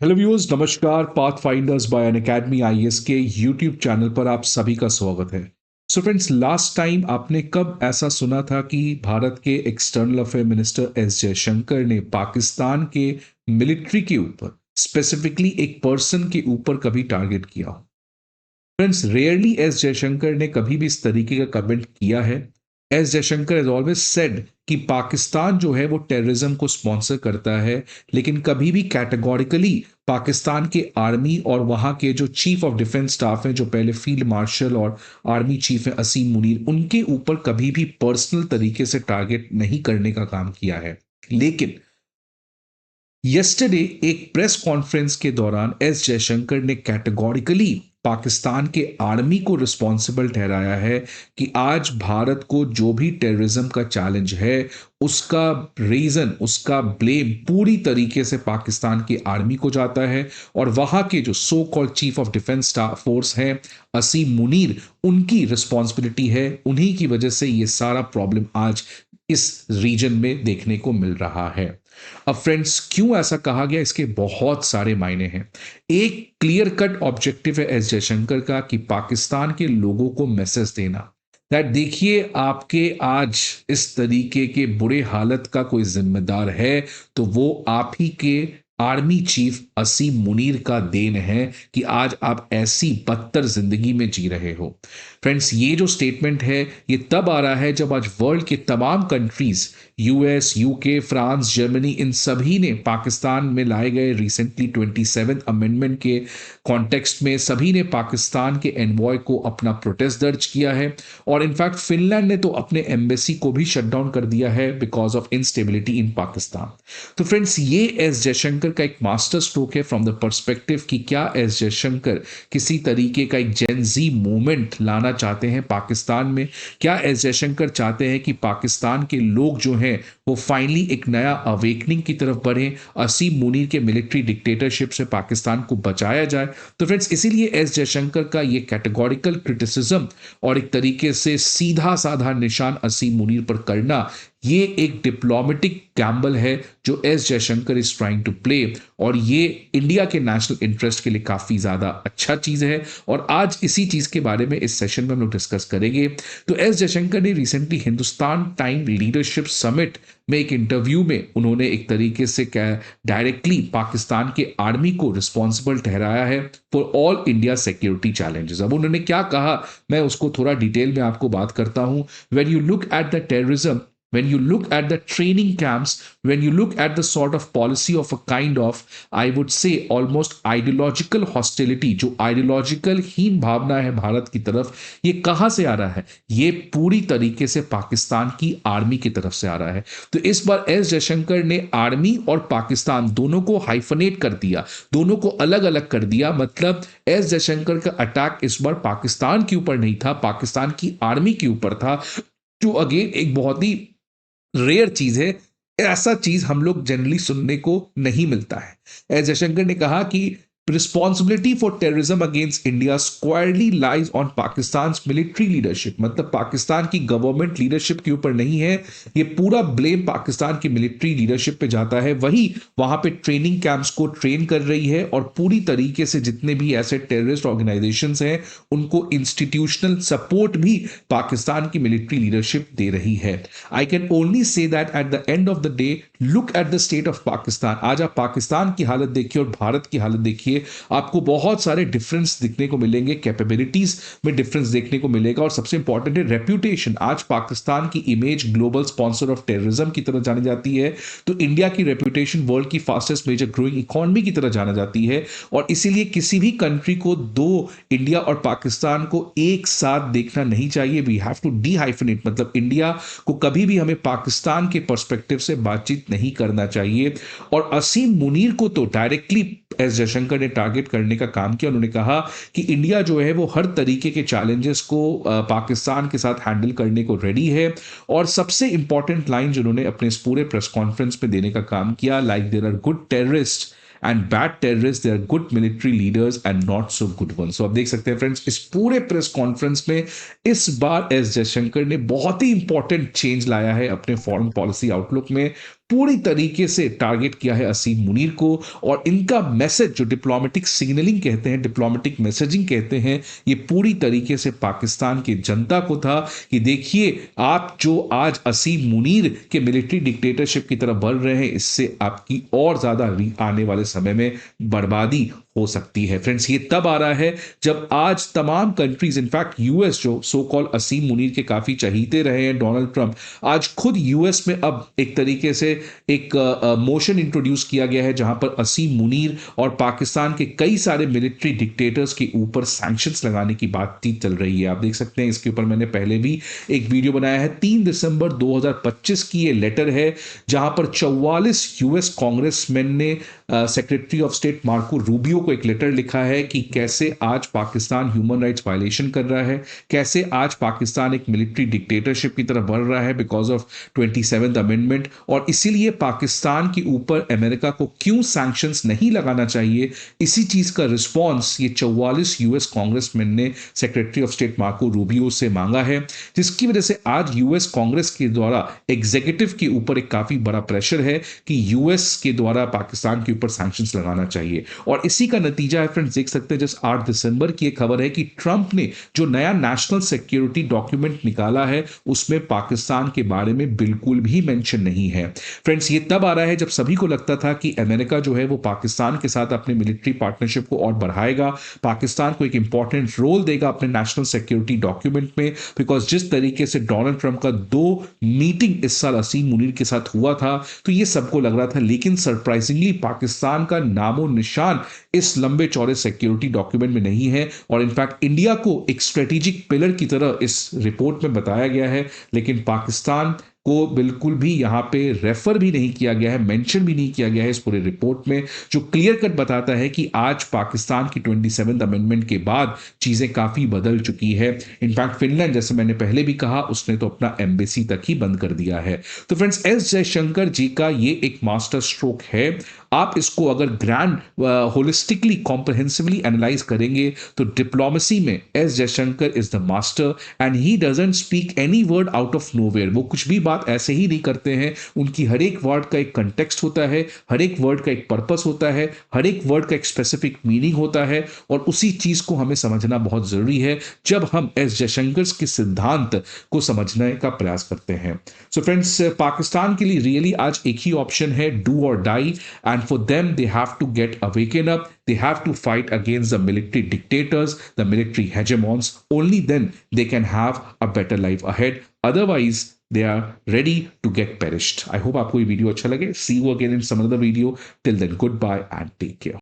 Hello viewers, नमस्कार। Path finders bye अन academy IAS के YouTube channel पर आप सभी का स्वागत है। सो फ्रेंड्स, लास्ट टाइम आपने कब ऐसा सुना था कि भारत के external affair minister S Jaishankar ने पाकिस्तान के मिलिट्री के ऊपर, स्पेसिफिकली एक पर्सन के ऊपर कभी टारगेट किया हो? फ्रेंड्स, रेयरली एस जयशंकर ने कभी भी इस तरीके का कमेंट किया है। S Jaishankar has always said कि पाकिस्तान जो है वो टेररिज्म को स्पॉन्सर करता है, लेकिन कभी भी कैटेगोरिकली पाकिस्तान के आर्मी और वहां के जो चीफ ऑफ डिफेंस स्टाफ हैं, जो पहले फील्ड मार्शल और आर्मी चीफ हैं असीम मुनीर, उनके ऊपर कभी भी पर्सनल तरीके से टारगेट नहीं करने का काम किया है। लेकिन यस्टरडे एक प्रेस कॉन्फ्रेंस के दौरान एस जयशंकर ने कैटेगोरिकली पाकिस्तान के आर्मी को रिस्पॉन्सिबल ठहराया है कि आज भारत को जो भी टेररिज्म का चैलेंज है, उसका रीजन, उसका ब्लेम पूरी तरीके से पाकिस्तान की आर्मी को जाता है। और वहां के जो so called chief of defence staff force है असीम मुनीर, उनकी रिस्पॉन्सिबिलिटी है। उन्हीं की वजह से ये सारा प्रॉब्लम आज इस रीजन में देखने को मिल रहा है। अब फ्रेंड्स, क्यों ऐसा कहा गया, इसके बहुत सारे मायने हैं। एक क्लियर कट ऑब्जेक्टिव है एस जयशंकर का कि पाकिस्तान के लोगों को मैसेज देना दैट देखिए, आपके आज इस तरीके के बुरे हालत का कोई जिम्मेदार है तो वो आप ही के आर्मी चीफ असीम मुनीर का देन है कि आज आप ऐसी बदतर जिंदगी में जी रहे हो। फ्रेंड्स, ये जो स्टेटमेंट है ये तब आ रहा है जब आज वर्ल्ड के तमाम countries, US, UK, France, Germany, इन सभी ने पाकिस्तान में लाए गए रिसेंटली 27 अमेंडमेंट के कॉन्टेक्स्ट में सभी ने पाकिस्तान के एनवॉय को अपना प्रोटेस्ट दर्ज किया है। और इनफैक्ट फिनलैंड ने तो अपने एम्बेसी को भी शट डाउन कर दिया है बिकॉज ऑफ इनस्टेबिलिटी इन पाकिस्तान। तो फ्रेंड्स, ये एस जयशंकर का एक मास्टर स्ट्रोक है फ्रॉम द पर्सपेक्टिव कि क्या एस जयशंकर किसी तरीके का एक जेनजी मूवमेंट लाना चाहते हैं पाकिस्तान में। क्या एस जयशंकर चाहते हैं कि पाकिस्तान के लोग जो हैं वो फाइनली एक नया अवेकनिंग की तरफ बढ़े, असीम मुनीर के मिलिट्री डिक्टेटरशिप से पाकिस्तान को बचाया जाए? तो फ्रेंड्स, इसीलिए एस जयशंकर का ये कैटेगोरिकल क्रिटिसिज्म और एक तरीके से सीधा साधा निशान असीम मुनीर पर करना, ये एक डिप्लोमेटिक गैम्बल है जो S Jaishankar is trying to play. और ये इंडिया के नेशनल इंटरेस्ट के लिए काफी ज्यादा अच्छा चीज है। और आज इसी चीज के बारे में इस सेशन में हम लोग डिस्कस करेंगे। तो एस जयशंकर ने recently Hindustan time leadership summit में एक इंटरव्यू में उन्होंने एक तरीके से डायरेक्टली पाकिस्तान के आर्मी को रिस्पॉन्सिबल ठहराया है for all India security challenges. अब उन्होंने क्या कहा, मैं उसको थोड़ा डिटेल में आपको बात करता हूं। When you look at the terrorism, when you look at the training camps, when you look at the sort of policy of a kind of, I would say almost ideological hostility, जो ideological हीन भावना है भारत की तरफ, ये कहां से आ रहा है? ये पूरी तरीके से पाकिस्तान की आर्मी की तरफ से आ रहा है। तो इस बार एस जयशंकर ने आर्मी और पाकिस्तान दोनों को हाइफनेट कर दिया, दोनों को अलग अलग कर दिया। मतलब एस जयशंकर का अटैक इस बार पाकिस्तान के ऊपर नहीं था, पाकिस्तान की आर्मी के ऊपर था, जो अगेन एक बहुत ही रेयर चीज है। ऐसा चीज हम लोग जनरली सुनने को नहीं मिलता है। एस जयशंकर ने कहा कि responsibility for terrorism against India स्क्वायरली lies on Pakistan military leadership. मतलब पाकिस्तान की गवर्नमेंट लीडरशिप के ऊपर नहीं है, ये पूरा ब्लेम पाकिस्तान की मिलिट्री लीडरशिप पे जाता है। वही वहां पे ट्रेनिंग कैंप्स को ट्रेन कर रही है और पूरी तरीके से जितने भी ऐसे टेररिस्ट ऑर्गेनाइजेशंस हैं उनको इंस्टीट्यूशनल सपोर्ट भी पाकिस्तान की मिलिट्री लीडरशिप दे रही है। I can only say that at the end of the day, look at the state of Pakistan. आज आप पाकिस्तान की हालत देखिए और भारत की हालत देखिए, आपको बहुत सारे डिफरेंस दिखने को मिलेंगे, कैपेबिलिटीज में डिफरेंस देखने को मिलेगा। और सबसे इंपॉर्टेंट है रेप्यूटेशन। आज पाकिस्तान की image global sponsor of terrorism की तरह जानी जाती है, तो इंडिया की रेप्यूटेशन वर्ल्ड की फास्टेस्ट मेजर ग्रोइंग इकोनॉमी की तरह जाना जाती है। और इसीलिए किसी भी कंट्री को दो, इंडिया और पाकिस्तान को एक साथ देखना नहीं चाहिए। वी हैव टू डीहाइफनेट, मतलब इंडिया को कभी भी हमें पाकिस्तान के पर्सपेक्टिव से बातचीत नहीं करना चाहिए। और असीम मुनीर को तो डायरेक्टली एस जयशंकर ने टारगेट करने का काम किया। उन्होंने कहा कि इंडिया जो है वो हर तरीके के चैलेंजेस को पाकिस्तान के साथ हैंडल करने को रेडी है। और सबसे इंपॉर्टेंट लाइन जो उन्होंने अपने इस पूरे प्रेस कॉन्फ्रेंस में देने का काम किया, like there are good terrorist and bad terrorist, they are good military leaders and not so good one. So आप देख सकते हैं फ्रेंड्स, इस पूरे प्रेस कॉन्फ्रेंस में इस बार एस जयशंकर ने बहुत ही इंपॉर्टेंट चेंज लाया है अपने फॉरेन पॉलिसी आउटलुक में। पूरी तरीके से टारगेट किया है असीम मुनीर को। और इनका मैसेज जो डिप्लोमेटिक सिग्नलिंग कहते हैं, डिप्लोमेटिक मैसेजिंग कहते हैं, ये पूरी तरीके से पाकिस्तान की जनता को था कि देखिए आप जो आज असीम मुनीर के मिलिट्री डिक्टेटरशिप की तरफ बढ़ रहे हैं, इससे आपकी और ज्यादा आने वाले समय में बर्बादी हो सकती है। फ्रेंड्स, ये तब आ रहा है जब आज तमाम कंट्रीज, इनफैक्ट यूएस जो सो कॉल असीम मुनीर के काफी चहीते रहे हैं डोनाल्ड ट्रंप, आज खुद यूएस में अब एक तरीके से एक मोशन इंट्रोड्यूस किया गया है जहां पर असीम मुनीर और पाकिस्तान के कई सारे मिलिट्री डिक्टेटर्स के ऊपर सैंक्शंस लगाने की बातचीत चल रही है। आप देख सकते हैं, इसके ऊपर मैंने पहले भी एक वीडियो बनाया है। 3 दिसंबर 2025 की ये लेटर है जहां पर 44 यूएस कांग्रेसमैन ने secretary of state Marco Rubio को एक लेटर लिखा है कि कैसे आज पाकिस्तान ह्यूमन राइट्स वायलेशन कर रहा है, कैसे आज पाकिस्तान एक मिलिट्री डिक्टेटरशिप की तरफ बढ़ रहा है बिकॉज ऑफ 27th अमेंडमेंट, और इसीलिए पाकिस्तान के ऊपर अमेरिका को क्यों सैंक्शंस नहीं लगाना चाहिए। इसी चीज का रिस्पॉन्स ये 44 यूएस कांग्रेसमैन ने secretary of state Marco Rubio से मांगा है, जिसकी वजह से आज यूएस कांग्रेस के द्वारा एग्जीक्यूटिव के ऊपर एक काफी बड़ा प्रेशर है कि यूएस के द्वारा पाकिस्तान के ऊपर सैंक्शंस लगाना चाहिए। और इसी का नतीजा है फ्रेंड्स, देख सकते हैं जस्ट 8 दिसंबर की एक खबर है कि ट्रंप ने जो नया नेशनल सिक्योरिटी डॉक्यूमेंट निकाला है उसमें पाकिस्तान के बारे में बिल्कुल भी मेंशन नहीं है। फ्रेंड्स, ये तब आ रहा है जब सभी को लगता था कि अमेरिका जो है वो पाकिस्तान के साथ अपने मिलिट्री पार्टनरशिप को और बढ़ाएगा, पाकिस्तान को एक इंपॉर्टेंट रोल देगा अपने नेशनल सिक्योरिटी डॉक्यूमेंट में, बिकॉज जिस तरीके से डोनाल्ड ट्रंप का 2 मीटिंग इस साल असीम मुनीर के साथ हुआ था तो ये सबको लग रहा था। लेकिन सरप्राइजिंगली पाकिस्तान का नामो निशान इस लंबे चौड़े सिक्योरिटी डॉक्यूमेंट में नहीं है, और इनफैक्ट इंडिया को एक स्ट्रेटेजिक पिलर की तरह इस रिपोर्ट में बताया गया है, लेकिन पाकिस्तान को बिल्कुल भी यहां पे रेफर भी नहीं किया गया है, मेंशन भी नहीं किया गया है इस पूरे रिपोर्ट में, जो क्लियर कट बताता है कि आज पाकिस्तान की 27th अमेंडमेंट के बाद चीजें काफी बदल चुकी है। इनफैक्ट फिनलैंड, जैसे मैंने पहले भी कहा, उसने तो अपना एम्बेसी तक ही बंद कर दिया है। तो फ्रेंड्स, एस जयशंकर जी का ये एक मास्टर स्ट्रोक है। आप इसको अगर ग्रैंड होलिस्टिकली कॉम्प्रहेंसिवली एनालाइज करेंगे तो डिप्लोमेसी में S Jaishankar is the master, and he doesn't speak any word out of nowhere. वो कुछ भी बात ऐसे ही नहीं करते हैं, उनकी हर एक वर्ड का एक कंटेक्स्ट होता है, हर एक वर्ड का एक पर्पस होता है, हर एक वर्ड का एक स्पेसिफिक मीनिंग होता है, और उसी चीज को हमें समझना बहुत जरूरी है जब हम एस जयशंकर के सिद्धांत को समझने का प्रयास करते हैं। सो फ्रेंड्स, पाकिस्तान के लिए रियली आज एक ही ऑप्शन है, डू और die, and for them they have to get awaken up, they have to fight against the military dictators, the military hegemons. Only then they can have a better life ahead, otherwise they are ready to get perished. I hope आपको ये video अच्छा लगे। See you again in some other video. Till then, goodbye and take care.